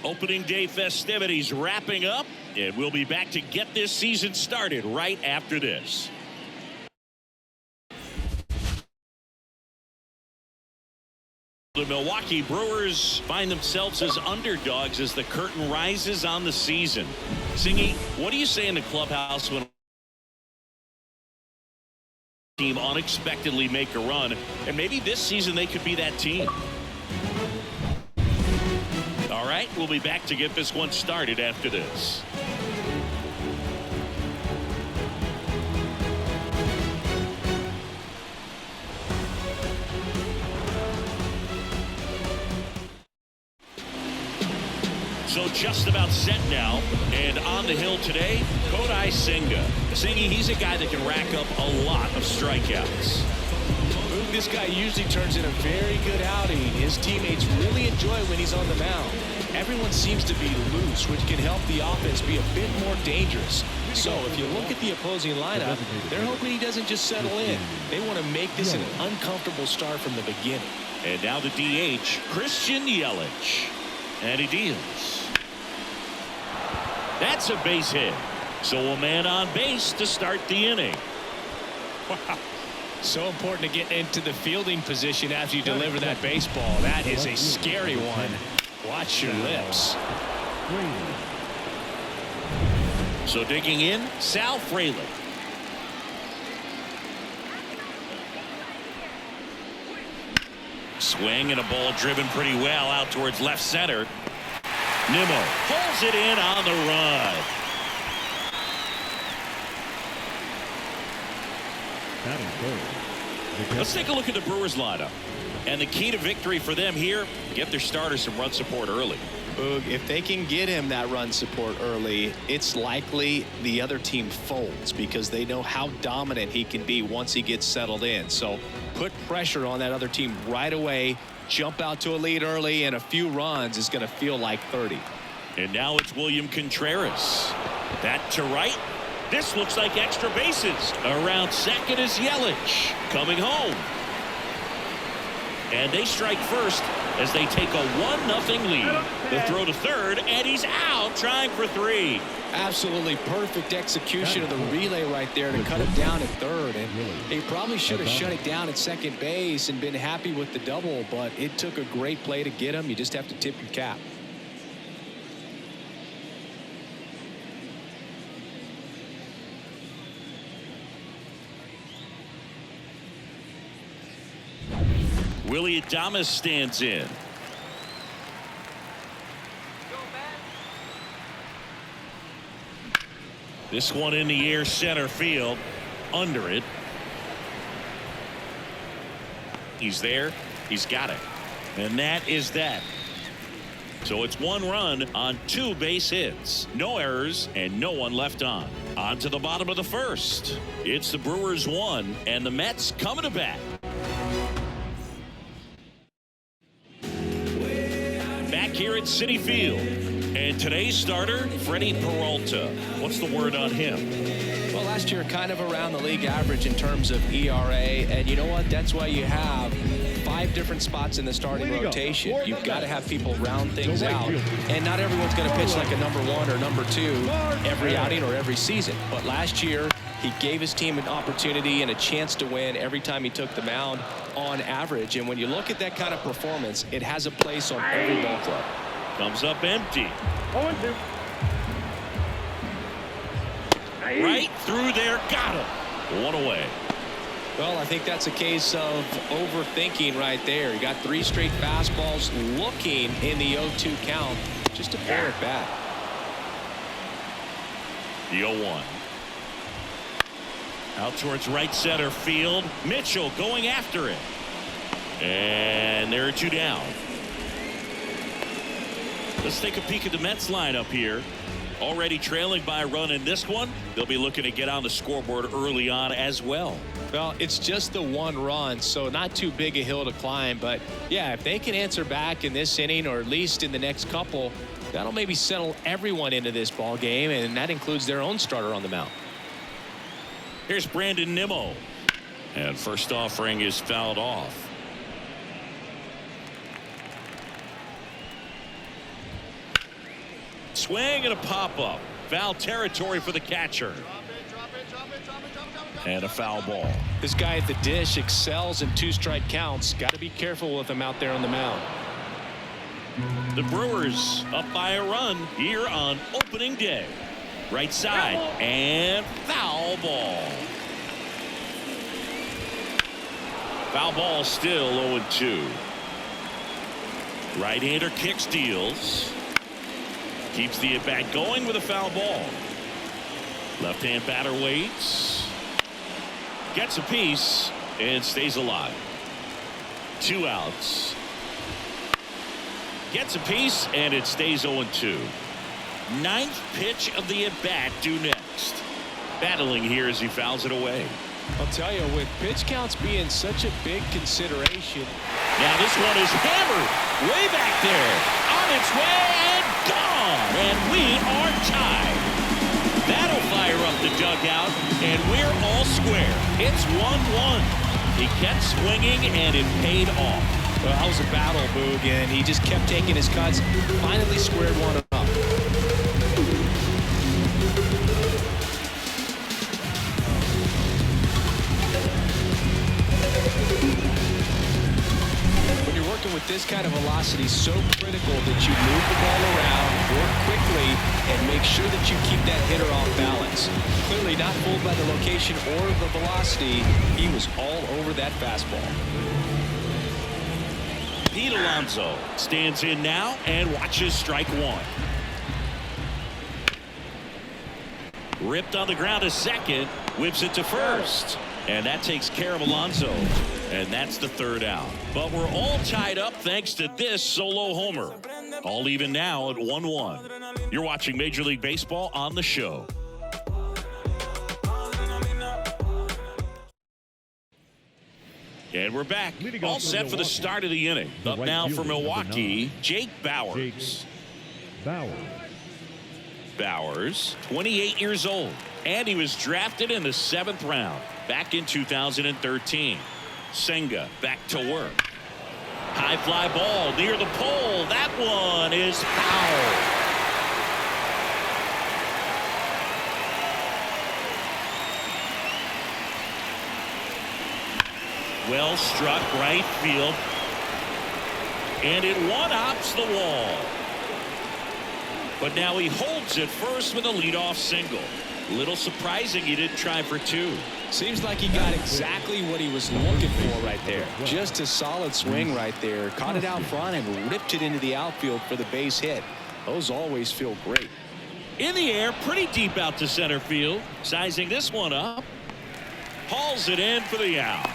Opening day festivities wrapping up, and we'll be back to get this season started right after this. The Milwaukee Brewers find themselves as underdogs as the curtain rises on the season. Singy, what do you say in the clubhouse when a team unexpectedly make a run, and maybe this season they could be that team? All right, we'll be back to get this one started after this. So just about set now, and on the hill today, Kodai Senga. Singy, he's a guy that can rack up a lot of strikeouts. This guy usually turns in a very good outing. His teammates really enjoy when he's on the mound. Everyone seems to be loose, which can help the offense be a bit more dangerous. So if you look at the opposing lineup, they're hoping he doesn't just settle in. They want to make this an uncomfortable start from the beginning. And now the DH, Christian Yelich. And he deals. That's a base hit. So a man on base to start the inning. Wow. So important to get into the fielding position after you deliver that baseball. That is a scary one. Watch your lips. So digging in, Sal Frelick. Swing and a ball driven pretty well out towards left center. Nimmo pulls it in on the run. Let's take a look at the Brewers lineup. And the key to victory for them here, get their starter some run support early. Boog, if they can get him that run support early, it's likely the other team folds because they know how dominant he can be once he gets settled in. So put pressure on that other team right away. Jump out to a lead early, and a few runs is going to feel like 30. And now it's William Contreras. That to right. This looks like extra bases. Around second is Yelich coming home. And they strike first as they take a 1-0 lead. The throw to third, and he's out trying for 3. Absolutely perfect execution of the relay right there to cut it down at third. And they probably should have shut it down at second base and been happy with the double, but it took a great play to get him. You just have to tip your cap. Willie Adames stands in. This one in the air, center field, under it. He's there. He's got it. And that is that. So it's 1 run on 2 base hits. No errors and no one left on. On to the bottom of the first. It's the Brewers 1 and the Mets coming to bat. Back here at Citi Field. And today's starter, Freddie Peralta. What's the word on him? Well, last year kind of around the league average in terms of ERA. And you know what? That's why you have 5 different spots in the starting rotation. You've got to have people round things out. And not everyone's going to pitch like a number 1 or number 2 every outing or every season. But last year, he gave his team an opportunity and a chance to win every time he took the mound on average. And when you look at that kind of performance, it has a place on every ball club. Comes up empty. Right through there. Got him. 1 away. Well, I think that's a case of overthinking right there. You got 3 straight fastballs looking in the 0-2 count just to pair it back. The 0-1. Out towards right center field. Mitchell going after it. And there are 2 down. Let's take a peek at the Mets lineup here. Already trailing by a run in this one. They'll be looking to get on the scoreboard early on as well. Well, it's just the 1 run, so not too big a hill to climb. But, yeah, if they can answer back in this inning or at least in the next couple, that'll maybe settle everyone into this ball game, and that includes their own starter on the mound. Here's Brandon Nimmo. And first offering is fouled off. swing and a pop-up. Foul territory for the catcher. And a foul ball. This guy at the dish excels in 2-strike counts. Got to be careful with him out there on the mound. The Brewers up by a run here on opening day. Right side and foul ball. Foul ball still 0-2. Right-hander kick steals. Keeps the at-bat going with a foul ball. Left-hand batter waits. Gets a piece and stays alive. 2 outs. Gets a piece and it stays 0-2. 9th pitch of the at-bat due next. Battling here as he fouls it away. I'll tell you, with pitch counts being such a big consideration. Now this one is hammered way back there. On its way and gone. And we are tied. That'll fire up the dugout, and we're all square. It's 1-1. He kept swinging, and it paid off. Well, that was a battle, Boog, and he just kept taking his cuts. Finally squared one up. When you're working with this kind of velocity, so critical that you move the ball around, work quickly, and make sure that you keep that hitter off balance. Clearly not fooled by the location or the velocity. He was all over that fastball. Pete Alonso stands in now and watches strike one. Ripped on the ground to second, whips it to first, and that takes care of Alonso, and that's the 3rd out. But we're all tied up thanks to this solo homer. All even now at 1-1. You're watching Major League Baseball on the show. And we're back. All set for the start of the inning. Up now for Milwaukee, Jake Bauers. Bauers, 28 years old, and he was drafted in the 7th round back in 2013. Senga back to work. High fly ball near the pole. That one is foul. Well struck right field, and it one-hops the wall. But now he holds it first with a leadoff single. A little surprising he didn't try for 2. Seems like he got exactly what he was looking for right there. Just a solid swing right there. Caught it out front and ripped it into the outfield for the base hit. Those always feel great. In the air, pretty deep out to center field. Sizing this one up. Hauls it in for the out.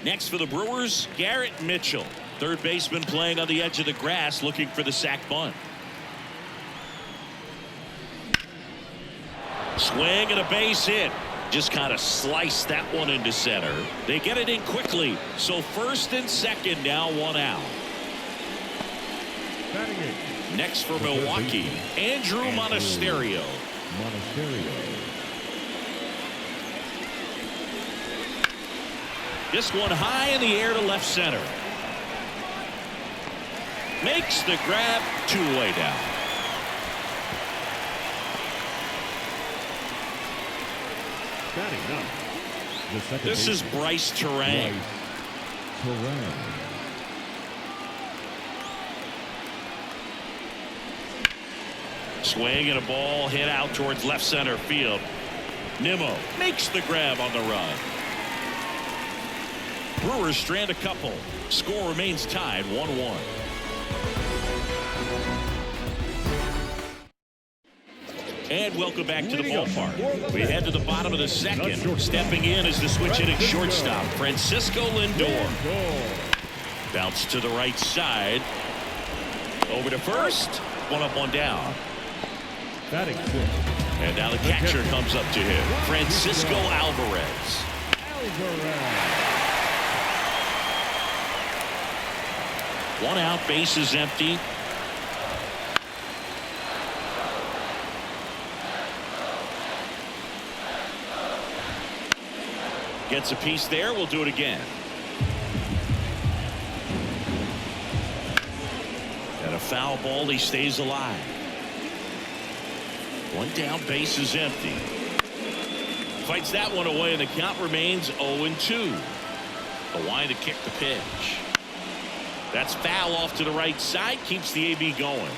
Next for the Brewers, Garrett Mitchell. 3rd baseman playing on the edge of the grass looking for the sac bunt. Swing and a base hit. Just kind of sliced that one into center. They get it in quickly. So 1st and 2nd now 1 out. Next for Milwaukee, Andrew Monasterio. This one high in the air to left center. Makes the grab, 2-way down. This is Bryce Terang. Swing and a ball hit out towards left center field. Nimmo makes the grab on the run. Brewers strand a couple. Score remains tied 1-1. And welcome back to the ballpark. We head to the bottom of the 2nd. Stepping in is the switch hitting shortstop, Francisco Lindor. Bounce to the right side. Over to first. 1 up, 1 down. And now the catcher comes up to him, Francisco Alvarez. 1 out, base is empty. Gets a piece there. We'll do it again. a foul ball. He stays alive. One down, base is empty. Fights that one away, and the count remains 0-2. The wind to kick the pitch. That's foul off to the right side. Keeps the AB going.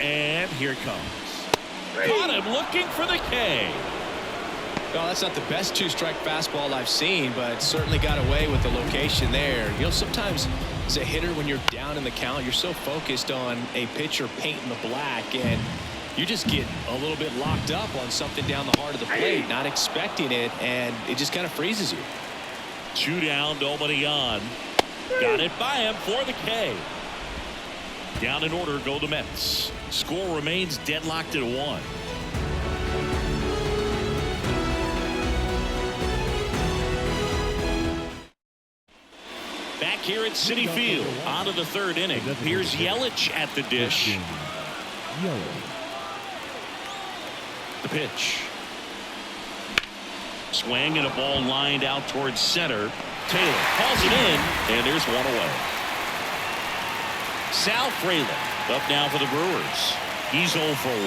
And here it comes. Caught him looking for the K. Well, that's not the best two-strike fastball I've seen, but certainly got away with the location there. You know, sometimes as a hitter, when you're down in the count, you're so focused on a pitcher painting the black, and you just get a little bit locked up on something down the heart of the plate, not expecting it, and it just kind of freezes you. 2 down, nobody on. Got it by him for the K. Down in order go the Mets. Score remains deadlocked at 1. Back here at Citi Field, on to the 3rd inning. Here's Yelich at the dish. The pitch. Swing and a ball lined out towards center. Taylor calls it in, and there's one away. Sal Frelick up now for the Brewers. He's 0 for 1.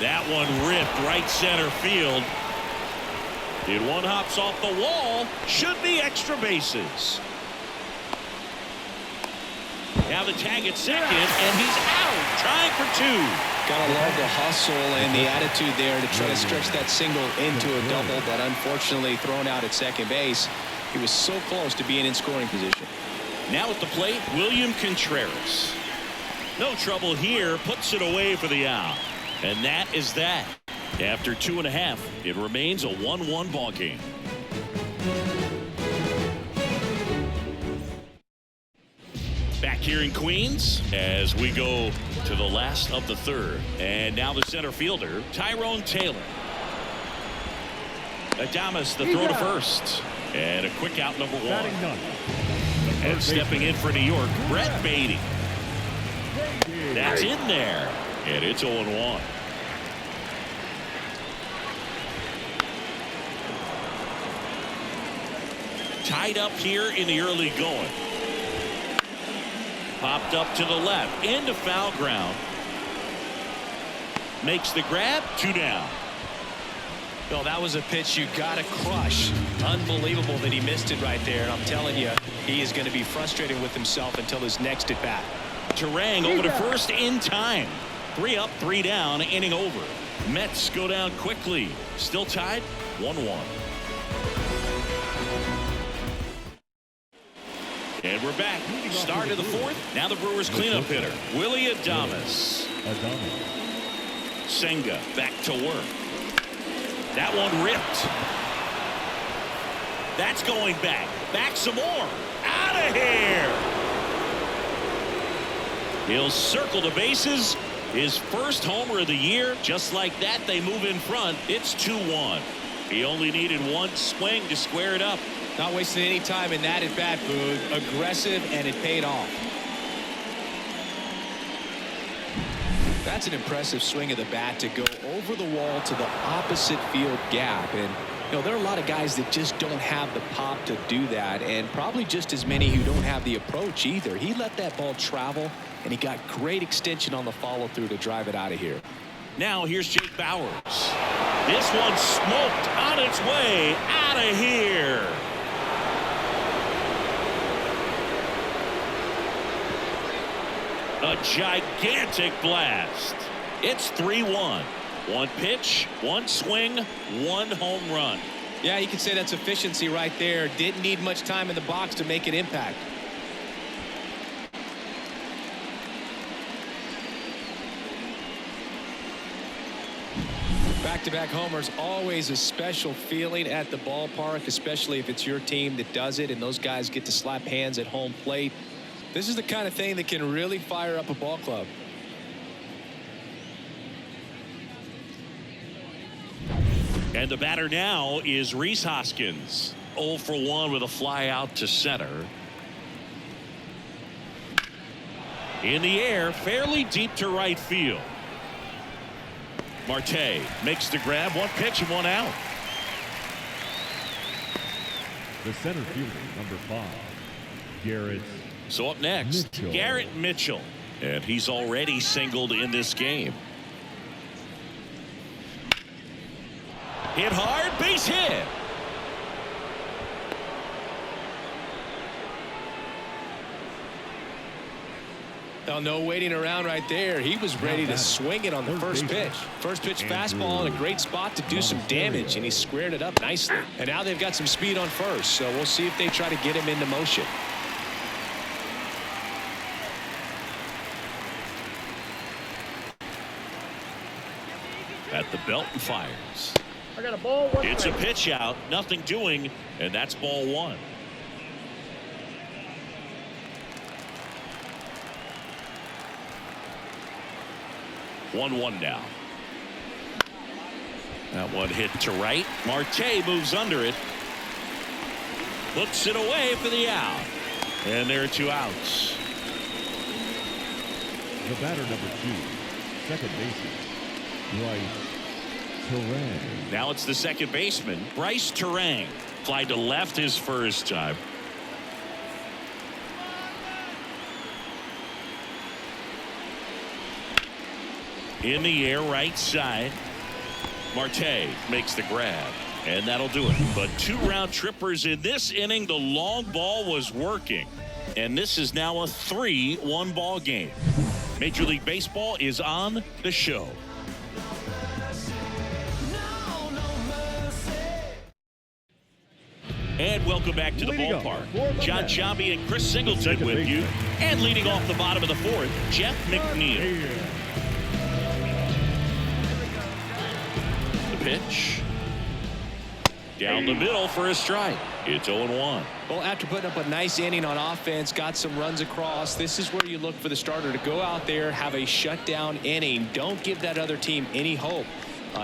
That one ripped right center field. Did one hops off the wall. Should be extra bases. Now the tag at second, and he's out, trying for 2. Gotta love the hustle and the attitude there to try to stretch that single into a double, but unfortunately thrown out at second base. He was so close to being in scoring position. Now at the plate, William Contreras. No trouble here, puts it away for the out. And that is that. After 2.5, it remains a 1-1 ball game. Back here in Queens as we go to the last of the 3rd. And now the center fielder, Tyrone Taylor. Adames the throw to first. And a quick out, number 1. And stepping in for New York, Brett Beatty. That's in there. And it's 0-1. Tied up here in the early going. Popped up to the left into foul ground. Makes the grab. 2 down. Well, that was a pitch you gotta crush. Unbelievable that he missed it right there. And I'm telling you, he is going to be frustrated with himself until his next at bat. Terang over to first in time. 3 up, 3 down, inning over. Mets go down quickly. Still tied 1-1. And we're back. Start of the 4th. Now the Brewers cleanup hitter, Willie Adames. Senga back to work. That one ripped. That's going back. Back some more. Out of here. He'll circle the bases. His first homer of the year. Just like that, they move in front. It's 2-1. He only needed one swing to square it up. Not wasting any time in that at bat, Boog. Aggressive, and it paid off. That's an impressive swing of the bat to go over the wall to the opposite field gap. And you know, there are a lot of guys that just don't have the pop to do that, and probably just as many who don't have the approach either. He let that ball travel, and he got great extension on the follow-through to drive it out of here. Now here's Jake Bauers. This one smoked on its way out of here. A gigantic blast. It's 3-1. One pitch, one swing, one home run. Yeah, you can say that's efficiency right there. Didn't need much time in the box to make an impact. Back-to-back homers, always a special feeling at the ballpark, especially if it's your team that does it and those guys get to slap hands at home plate. This is the kind of thing that can really fire up a ball club. And the batter now is Rhys Hoskins. 0 for 1 with a fly out to center. In the air, fairly deep to right field. Marte makes the grab. One pitch and one out. The center fielder, number 5, Garrett. So up next, Mitchell. Garrett Mitchell. And he's already singled in this game. Hit hard, base hit. Well, no waiting around right there. He was ready to swing it on the first pitch. First pitch fastball in a great spot to do some damage, and he squared it up nicely. And now they've got some speed on first, so we'll see if they try to get him into motion. At the belt and fires. I got a ball. It's a pitch out, nothing doing, and that's ball 1. One now. That one hit to right. Marte moves under it. Puts it away for the out. And there are 2 outs. The batter, number 2, second baseman, Bryce Terang. Now it's the second baseman, Bryce Terang. Fly to left his first time. In the air, right side. Marte makes the grab, and that'll do it. But 2 round trippers in this inning. The long ball was working, and this is now a 3-1 ball game. Major League Baseball is on the show. And welcome back to the ballpark. John Sciambi and Chris Singleton with you. And leading off the bottom of the 4th, Jeff McNeil. The pitch. Down the middle for a strike. It's 0-1. Well, after putting up a nice inning on offense, got some runs across, this is where you look for the starter to go out there, have a shutdown inning. Don't give that other team any hope.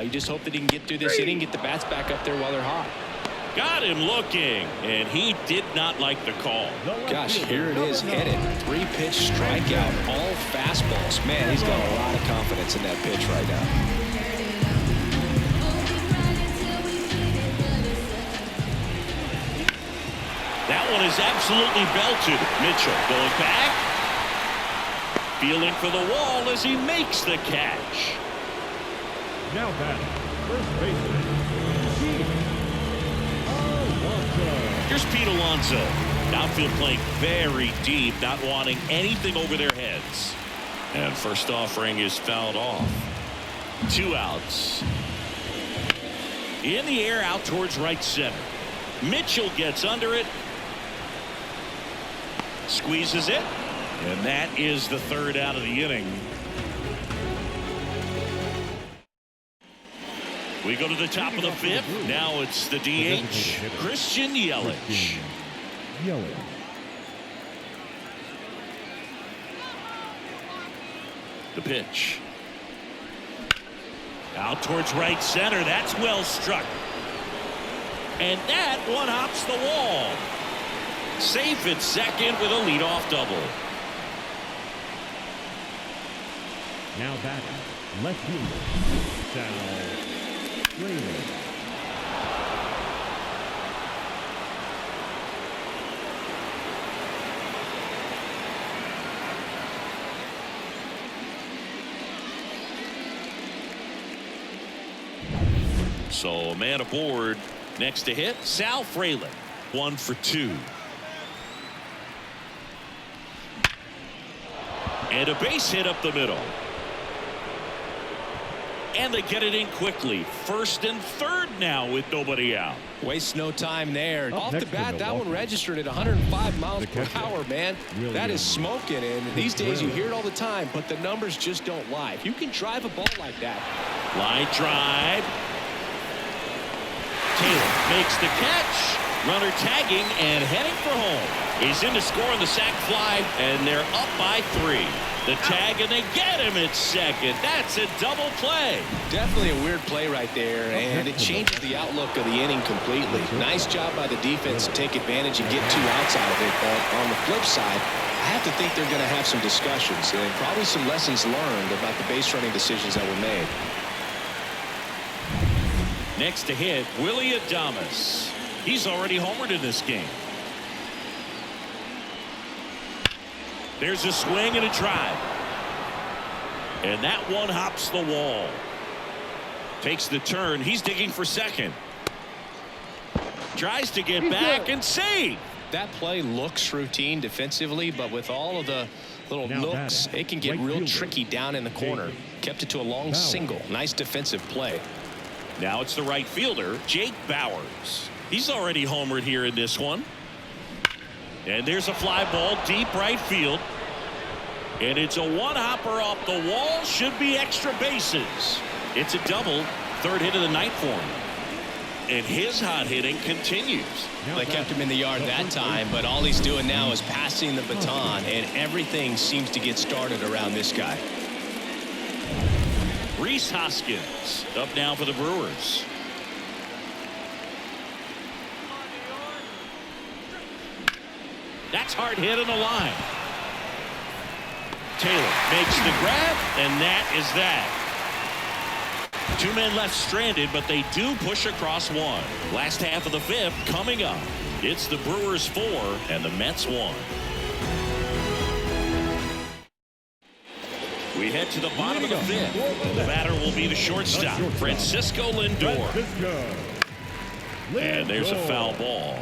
You just hope that he can get through this inning, get the bats back up there while they're hot. Got him looking, and he did not like the call. Gosh, here it is, headed. 3-pitch strikeout, all fastballs. Man, he's got a lot of confidence in that pitch right now. That one is absolutely belted. Mitchell going back. Feeling for the wall as he makes the catch. Now batting, first baseman, Alonso. Here's Pete Alonso. Outfield playing very deep, not wanting anything over their heads. And first offering is fouled off. 2 outs. In the air, out towards right center. Mitchell gets under it. Squeezes it. And that is the 3rd out of the inning. We go to the top of the 5th. Now it's the DH, Christian Yelich. The pitch. Out towards right center. That's well struck. And that one hops the wall. Safe at second with a leadoff double. Now batting, left fielder, Sal Fraley. So a man aboard. Next to hit, Sal Fraley. 1 for 2. And a base hit up the middle. And they get it in quickly. 1st and 3rd now with nobody out. Waste no time there. Off the bat, that one registered at 105 miles per hour, man. That is smoking, and these days you hear it all the time, but the numbers just don't lie. If you can drive a ball like that. Line drive. Taylor makes the catch. Runner tagging and heading for home. He's in to score on the sac fly, and they're up by 3. The tag, and they get him at second. That's a double play. Definitely a weird play right there, and it changes the outlook of the inning completely. Nice job by the defense to take advantage and get 2 outs out of it. But on the flip side, I have to think they're going to have some discussions and probably some lessons learned about the base running decisions that were made. Next to hit, Willy Adames. He's already homered in this game. There's a swing and a drive. And that one hops the wall. Takes the turn. He's digging for second. Tries to get back and save. That play looks routine defensively, but with all of the little nooks, it can get real tricky down in the corner. Kept it to a long single. Nice defensive play. Now it's the right fielder, Jake Bowers. He's already homered here in this one. And there's a fly ball deep right field. And it's a one-hopper off the wall. Should be extra bases. It's a double. Third hit of the night for him. And his hot hitting continues. They kept him in the yard that time, but all he's doing now is passing the baton, and everything seems to get started around this guy. Rhys Hoskins up now for the Brewers. That's hard hit on the line. Taylor makes the grab, and that is that. Two men left stranded, but they do push across one. Last half of the fifth coming up. It's the Brewers 4 and the Mets 1. We head to the bottom of the fifth. The batter will be the shortstop, Francisco Lindor. And there's a foul ball.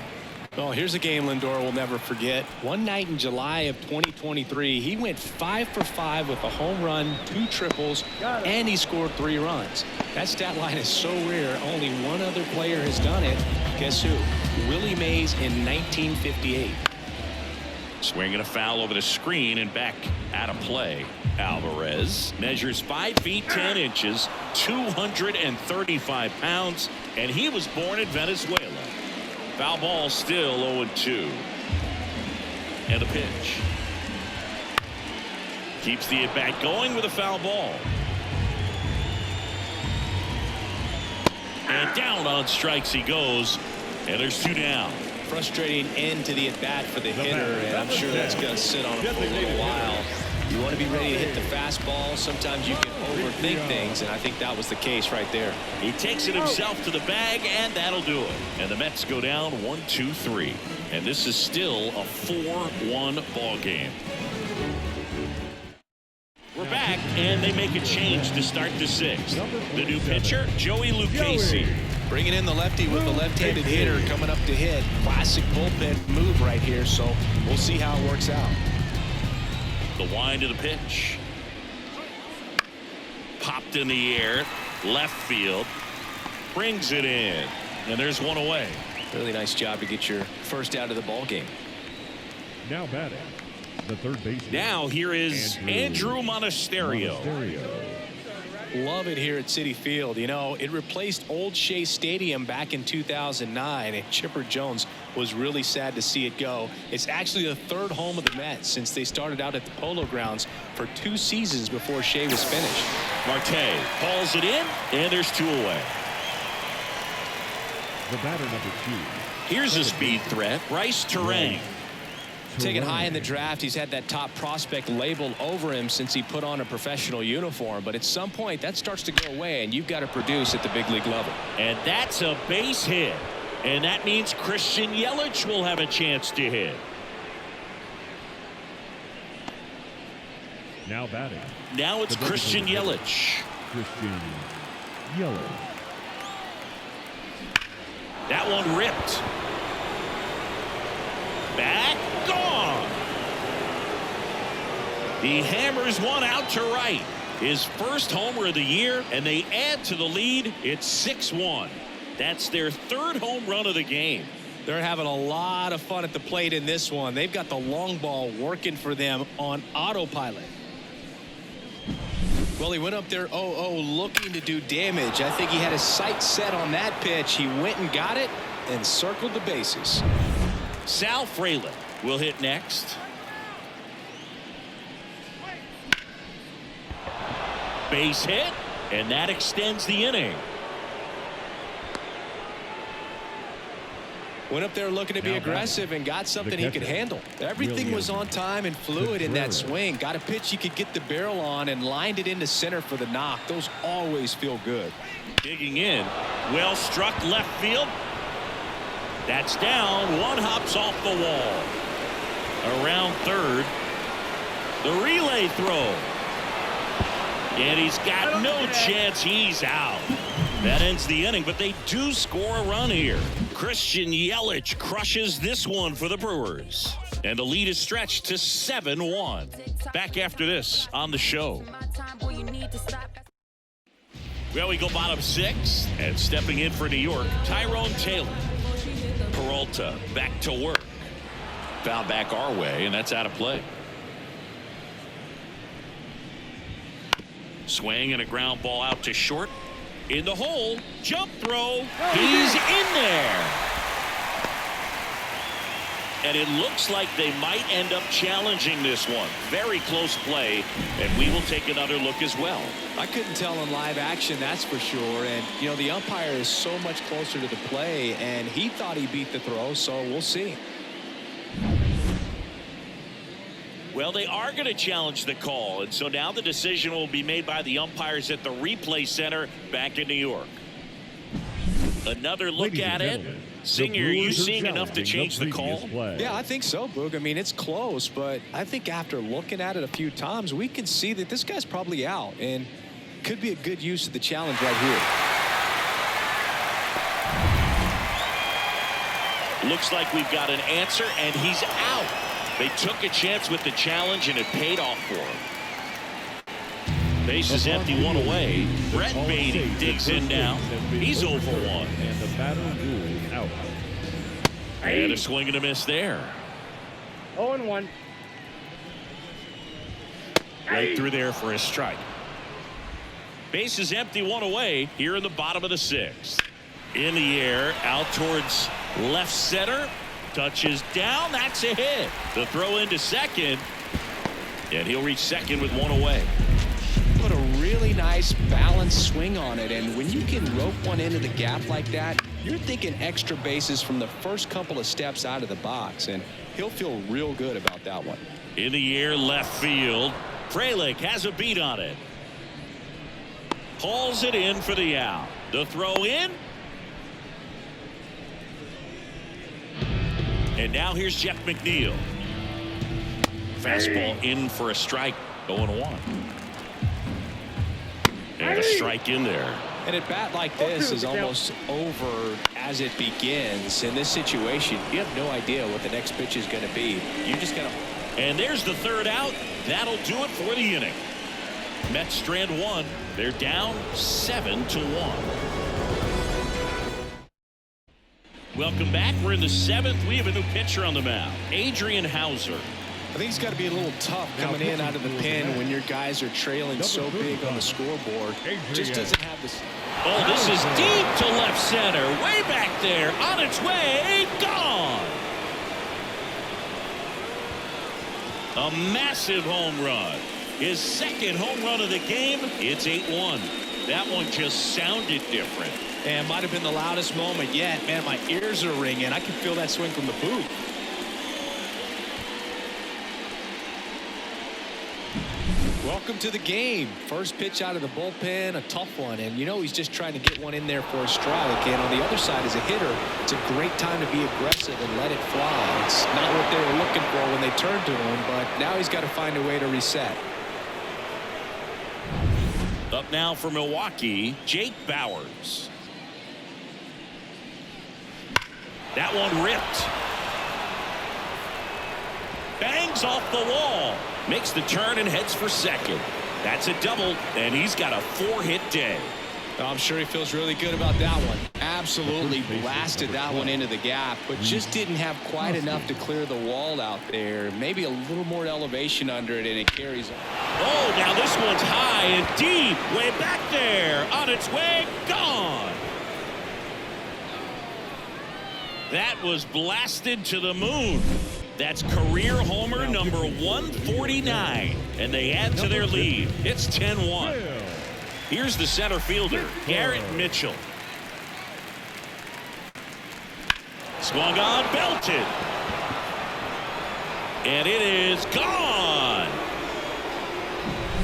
Oh, here's a game Lindor will never forget. One night in July of 2023, he went 5 for 5 with a home run, 2 triples, and he scored 3 runs. That stat line is so rare. Only one other player has done it. Guess who? Willie Mays in 1958. Swinging a foul over the screen and back out of play. Alvarez measures 5 feet 10 inches, 235 pounds, and he was born in Venezuela. Foul ball, still 0-2. And a pitch. Keeps the at-bat going with a foul ball. And down on strikes he goes. And there's 2 down. Frustrating end to the at-bat for the hitter, and I'm sure that's going to sit on him for a little while. You want to be ready to hit the fastball. Sometimes you can overthink things, and I think that was the case right there. He takes it himself to the bag, and that'll do it. And the Mets go down 1-2-3. And this is still a 4-1 ball game. We're back, and they make a change to start the 6th. The new pitcher, Joey Lucchesi. Bringing in the lefty with the left-handed hitter coming up to hit. Classic bullpen move right here, so we'll see how it works out. The wind of the pitch. Popped in the air. Left field. Brings it in. And there's one away. Really nice job to get your first out of the ball game. Now batting, the third baseman. Now here is Andrew Monasterio. Love it here at Citi Field. You know, it replaced Old Shea Stadium back in 2009, and Chipper Jones was really sad to see it go. It's actually the 3rd home of the Mets since they started out at the Polo Grounds for 2 seasons before Shea was finished. Marte calls it in, and there's 2 away. The batter number 2. Here's a speed threat, Bryce Terang. Taken high in the draft, he's had that top prospect labeled over him since he put on a professional uniform. But at some point, that starts to go away, and you've got to produce at the big league level. And that's a base hit. And that means Christian Yelich will have a chance to hit. Now batting. Now it's Christian Yelich. Christian Yelich. That one ripped. Back, gone. He hammers one out to right. His first homer of the year, and they add to the lead. It's 6-1. That's their 3rd home run of the game. They're having a lot of fun at the plate in this one. They've got the long ball working for them on autopilot. Well, he went up there 0-0 looking to do damage. I think he had his sights set on that pitch. He went and got it and circled the bases. Sal Frelick will hit next. Base hit, and that extends the inning. Went up there looking to be aggressive and got something he could handle. Everything was on time and fluid in that swing. Got a pitch he could get the barrel on and lined it into center for the knock. Those always feel good. Digging in. Well struck left field. That's down. One hops off the wall. Around third. The relay throw. And he's got no chance. He's out. That ends the inning, but they do score a run here. Christian Yelich crushes this one for the Brewers. And the lead is stretched to 7-1. Back after this on the show. Well, we go bottom 6, and stepping in for New York, Tyrone Taylor. Peralta back to work. Foul back our way, and that's out of play. Swing and a ground ball out to short. In the hole. Jump throw. He's in there. And it looks like they might end up challenging this one. Very close play, and we will take another look as well. I couldn't tell in live action, that's for sure. And, you know, the umpire is so much closer to the play, and he thought he beat the throw, so we'll see. Well, they are going to challenge the call, and so now the decision will be made by the umpires at the replay center back in New York. Another look at it. Singer, are you seeing enough to change the call? Yeah, I think so, Boog. I mean, it's close, but I think after looking at it a few times, we can see that this guy's probably out, and could be a good use of the challenge right here. Looks like we've got an answer, and he's out. They took a chance with the challenge, and it paid off for him. Base is empty, one away. Brett Beatty digs in now. He's 0 for 1. And the batter rules out. And a swing and a miss there. 0-1. Right through there for a strike. Base is empty, one away here in the bottom of the 6th. In the air, out towards left center. Touches down. That's a hit. The throw into second. And he'll reach second with one away. Put a really nice balanced swing on it, and when you can rope one into the gap like that, you're thinking extra bases from the first couple of steps out of the box, and he'll feel real good about that one. In the air, left field. Frelick has a beat on it. Hauls it in for the out. The throw in. And now here's Jeff McNeil. Fastball in for a strike. 0-1. And a strike in there. And at bat like this is almost over as it begins. In this situation, you have no idea what the next pitch is going to be. You just got to. And there's the third out. That'll do it for the inning. Mets strand one. They're down 7-1. Welcome back. We're in the 7th. We have a new pitcher on the mound, Adrian Hauser. I think it's got to be a little tough coming in out of the pen when your guys are trailing so big on the scoreboard. Just doesn't have this. Oh, this is deep to left center. Way back there. On its way. Gone. A massive home run. His second home run of the game. It's 8-1. That one just sounded different. And might have been the loudest moment yet. Man, my ears are ringing. I can feel that swing from the booth. Welcome to the game. First pitch out of the bullpen, a tough one. And you know he's just trying to get one in there for a strike. And on the other side, as a hitter, it's a great time to be aggressive and let it fly. It's not what they were looking for when they turned to him, but now he's got to find a way to reset. Up now for Milwaukee, Jake Bauers. That one ripped. Bangs off the wall. Makes the turn and heads for second. That's a double, and he's got a 4-hit day. I'm sure he feels really good about that one. Absolutely blasted that one into the gap, but just didn't have quite enough to clear the wall out there. Maybe a little more elevation under it, and it carries on. Oh, now this one's high and deep. Way back there. On its way. Gone. That was blasted to the moon. That's career homer number 149. And they add to their lead. It's 10-1. Here's the center fielder, Garrett Mitchell. Swung on, belted. And it is gone.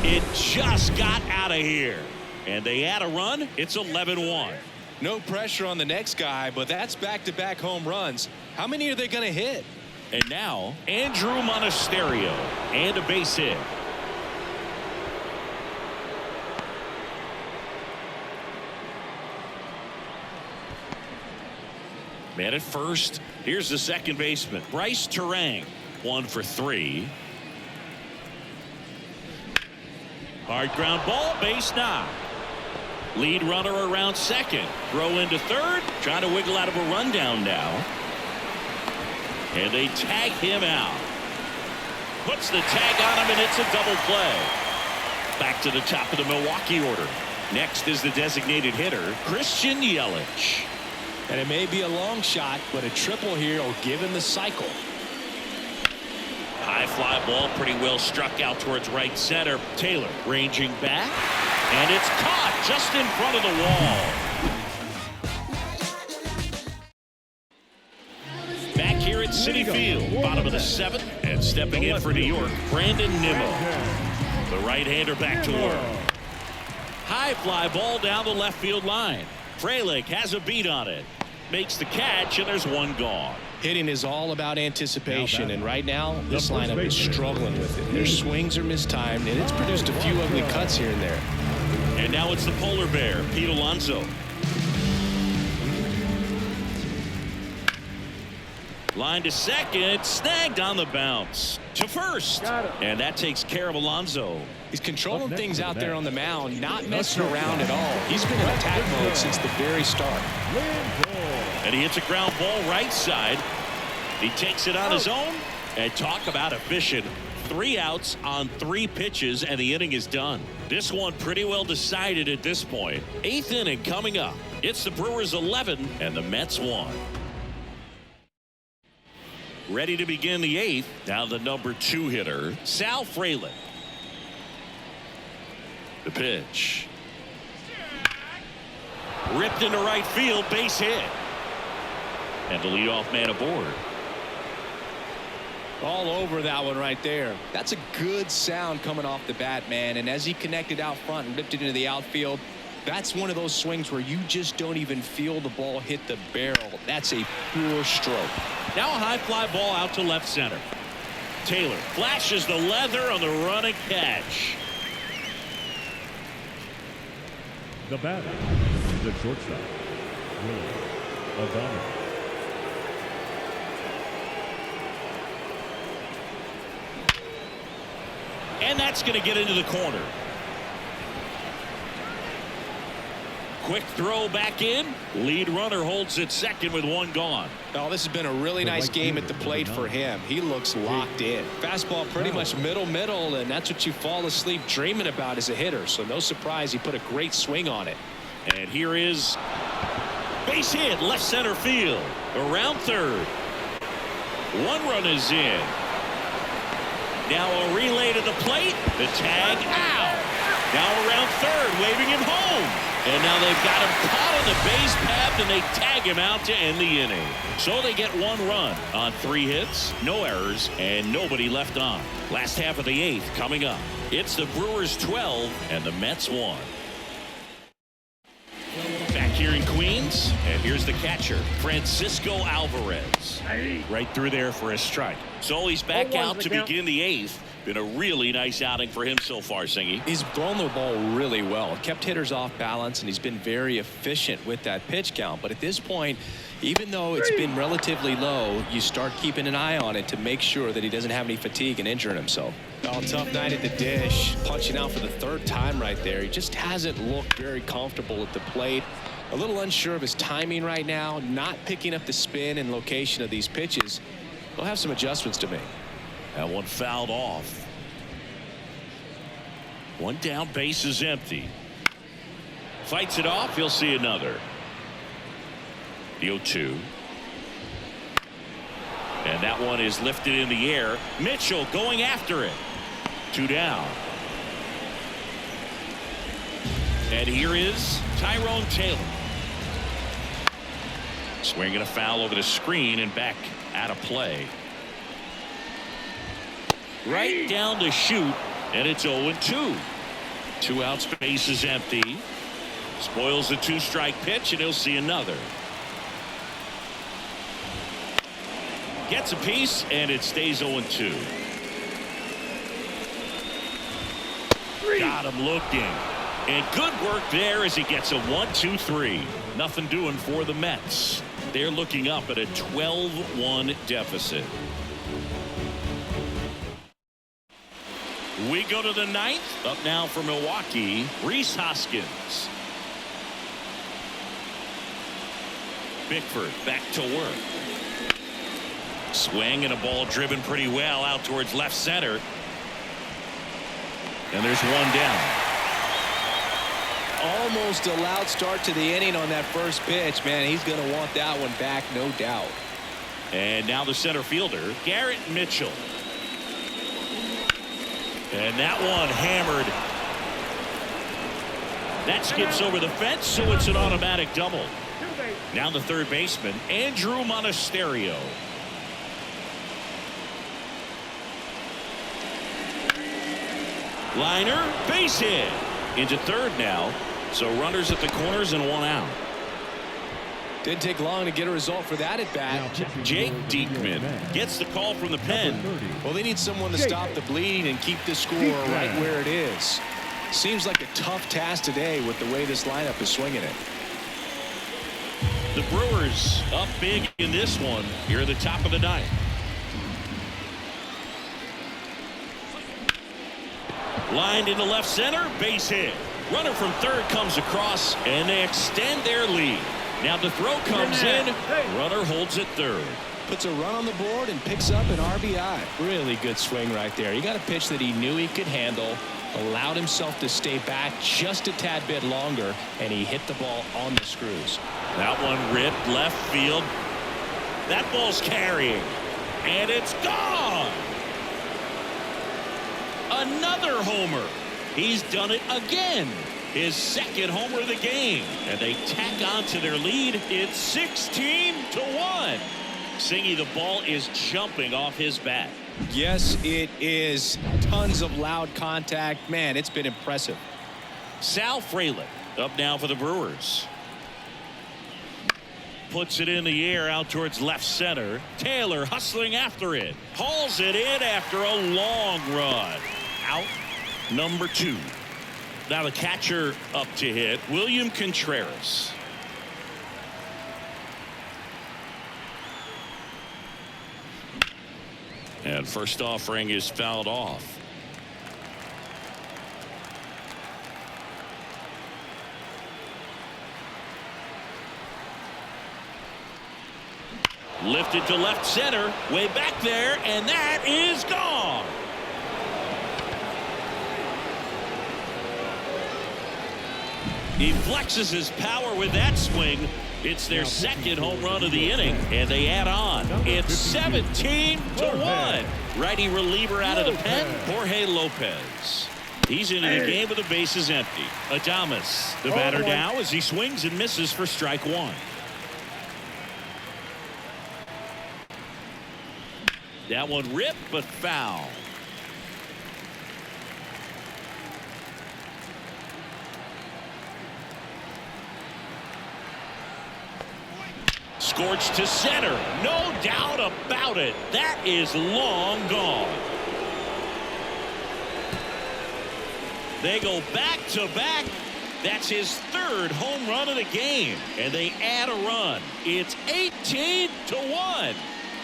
It just got out of here. And they add a run. It's 11-1. No pressure on the next guy, but that's back-to-back home runs. How many are they going to hit? And now, Andrew Monasterio, and a base hit. Man at first. Here's the second baseman, Bryce Turang. 1 for 3. Hard ground ball, base knock. Lead runner around second. Throw into third. Trying to wiggle out of a rundown now. And they tag him out. Puts the tag on him, and it's a double play. Back to the top of the Milwaukee order. Next is the designated hitter, Christian Yelich. And it may be a long shot, but a triple here will give him the cycle. High fly ball, pretty well struck out towards right center. Taylor ranging back, and it's caught just in front of the wall. Back here at Citi Field, bottom of the 7th, and stepping in for New York, Brandon Nimmo. The right-hander back to work. High fly ball down the left field line. Frelick has a beat on it. Makes the catch, and there's one gone. Hitting is all about anticipation, and right now this lineup is struggling with it. Their swings are mistimed, and it's produced a few ugly cuts here and there. And now it's the polar bear, Pete Alonso. Line to second, snagged on the bounce. To first, and that takes care of Alonso. He's controlling things out there on the mound, not messing around at all. He's been in attack mode since the very start. And he hits a ground ball right side. He takes it on his own, and talk about efficient. 3 outs on 3 pitches, and the inning is done. This one pretty well decided at this point. 8th inning coming up. It's the Brewers 11 and the Mets 1. Ready to begin the 8th. Now the number 2 hitter, Sal Frelick. The pitch. Ripped into right field, base hit. And the leadoff man aboard. All over that one right there. That's a good sound coming off the bat, man. And as he connected out front and ripped it into the outfield, that's one of those swings where you just don't even feel the ball hit the barrel. That's a pure stroke. Now a high fly ball out to left center. Taylor flashes the leather on the run and catch. The batter, the shortstop, Willie O'Donnell. And that's going to get into the corner. Quick throw back in. Lead runner holds at second with 1 gone. Oh, this has been a really nice game at the plate for him. He looks locked in. Fastball pretty much middle, and that's what you fall asleep dreaming about as a hitter. So no surprise he put a great swing on it. And here is base hit, left center field. Around third. 1 run is in. Now a relay to the plate. The tag out. Now around third, waving him home. And now they've got him caught on the base path, and they tag him out to end the inning. So they get 1 run on 3 hits, no errors, and nobody left on. Last half of the 8th coming up. It's the Brewers 12 and the Mets 1. Back here in Queens, and here's the catcher, Francisco Alvarez. Right through there for a strike. So he's back out to begin the 8th. Been a really nice outing for him so far, Singy. He's thrown the ball really well, kept hitters off balance, and he's been very efficient with that pitch count. But at this point, even though it's been relatively low, you start keeping an eye on it to make sure that he doesn't have any fatigue and injuring himself. Oh, tough night at the dish, punching out for the 3rd time right there. He just hasn't looked very comfortable at the plate. A little unsure of his timing right now, not picking up the spin and location of these pitches. He'll have some adjustments to make. That one fouled off. 1 down, base is empty. Fights it off, he'll see another. The 0-2. And that one is lifted in the air. Mitchell going after it. 2 down. And here is Tyrone Taylor. Swinging a foul over the screen and back out of play. Right down to shoot, and it's 0-2. 2 outs, base is empty. Spoils the 2-strike pitch, and he'll see another. Gets a piece, and it stays 0-2. Got him looking. And good work there as he gets a 1-2-3. Nothing doing for the Mets. They're looking up at a 12-1 deficit. We go to the 9th. Up now for Milwaukee, Rhys Hoskins. Bickford back to work. Swing and a ball driven pretty well out towards left center. And there's one down. Almost a loud start to the inning on that first pitch. Man, he's going to want that one back, no doubt. And now the center fielder, Garrett Mitchell. And that one hammered. That skips over the fence, so it's an automatic double. Now the third baseman, Andrew Monasterio. Liner, base hit. Into third now. So runners at the corners and one out. Didn't take long to get a result for that at bat. Jake Diekman gets the call from the pen. Well, they need someone to stop the bleeding and keep the score right where it is. Seems like a tough task today with the way this lineup is swinging it. The Brewers up big in this one here at the top of the 9th. Lined into left center, base hit. Runner from third comes across, and they extend their lead. Now the throw comes in. Runner holds it third. Puts a run on the board and picks up an RBI. Really good swing right there. He got a pitch that he knew he could handle, allowed himself to stay back just a tad bit longer, and he hit the ball on the screws. That one ripped left field. That ball's carrying, and it's gone. Another homer. He's done it again. His second homer of the game, and they tack on to their lead. It's 16-1. Singy, the ball is jumping off his bat. Yes, it is. Tons of loud contact. Man, it's been impressive. Sal Frelick up now for the Brewers. Puts it in the air out towards left center. Taylor hustling after it. Hauls it in after a long run. Out number 2. Now the catcher up to hit, William Contreras. And first offering is fouled off. Lifted to left center, way back there, and that is gone. He flexes his power with that swing. It's their second home run of the inning, and they add on. It's 17-1. Righty reliever out of the pen, Jorge Lopez. He's into the game with the bases empty. Adames, the batter now, as he swings and misses for strike 1. That one ripped, but foul. Scorched to center. No doubt about it. That is long gone. They go back to back. That's his third home run of the game. And they add a run. It's 18-1.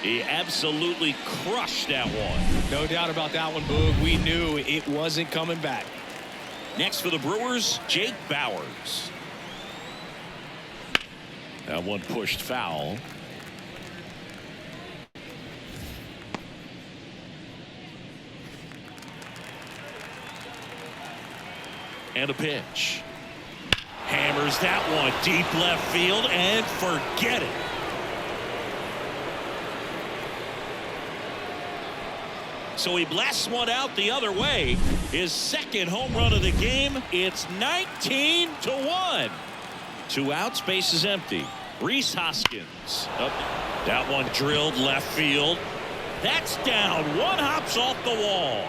He absolutely crushed that one. No doubt about that one, Boog. We knew it wasn't coming back. Next for the Brewers, Jake Bauers. That one pushed foul. And a pitch. Hammers that one deep left field and forget it. So he blasts one out the other way. His second home run of the game. It's 19-1. 2 outs, base is empty. Rhys Hoskins. Up. That one drilled left field. That's down. One hops off the wall.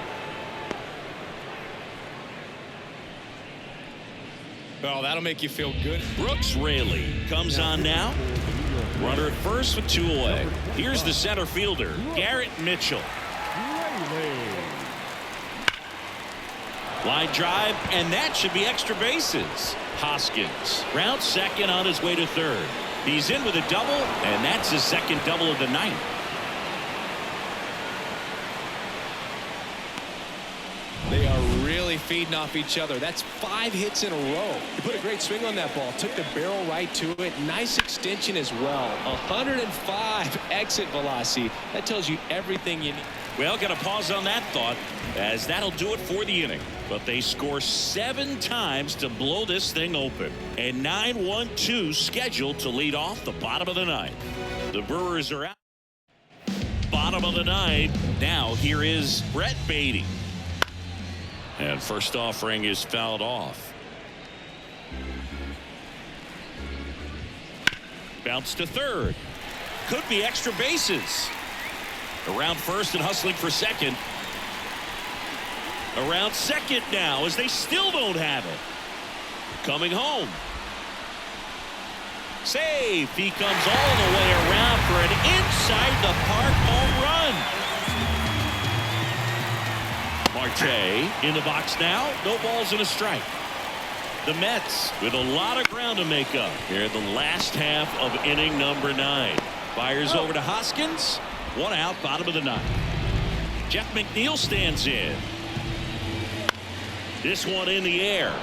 Well, that'll make you feel good. Brooks Raley comes on now. Runner at first with 2 away. Here's the center fielder, Garrett Mitchell. Line drive, and that should be extra bases. Hoskins rounds second on his way to third. He's in with a double, and that's his second double of the night. They are really feeding off each other. That's 5 hits in a row. He put a great swing on that ball. Took the barrel right to it. Nice extension as well. 105 exit velocity. That tells you everything you need. Well, got to pause on that thought, as that'll do it for the inning. But they score 7 times to blow this thing open. And 9-1-2 scheduled to lead off the bottom of the ninth. The Brewers are out. Bottom of the ninth. Now here is Brett Beatty. And first offering is fouled off. Bounce to third. Could be extra bases. Around first and hustling for second. Around second now as they still don't have it. Coming home. Save. He comes all the way around for an inside the park home run. Marte in the box now. No balls and a strike. The Mets with a lot of ground to make up here in the last half of inning number 9. Fires over to Hoskins. 1 out, bottom of the ninth. Jeff McNeil stands in. This one in the air.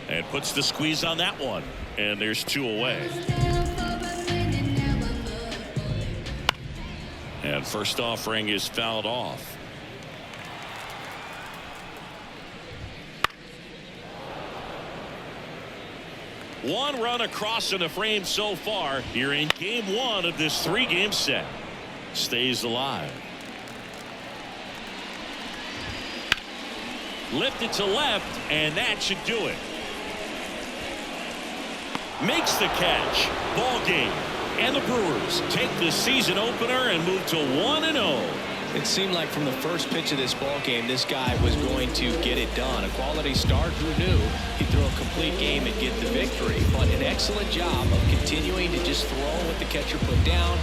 And puts the squeeze on that one. And there's 2 away. And first offering is fouled off. One run across in the frame so far here in game 1 of this 3-game set. Stays alive. Lifted to left, and that should do it. Makes the catch. Ball game. And the Brewers take the season opener and move to 1-0. It seemed like from the first pitch of this ball game, this guy was going to get it done. A quality start. Who knew he'd throw a complete game and get the victory? But an excellent job of continuing to just throw what the catcher put down.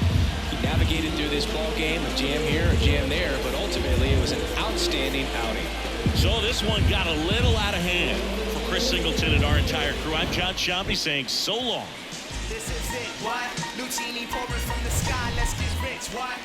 He navigated through this ball game, a jam here, a jam there, but ultimately it was an outstanding outing. So this one got a little out of hand. For Chris Singleton and our entire crew, I'm John Sciambi saying so long. This is it, what? Lucini pouring from the sky, let's get rich, what?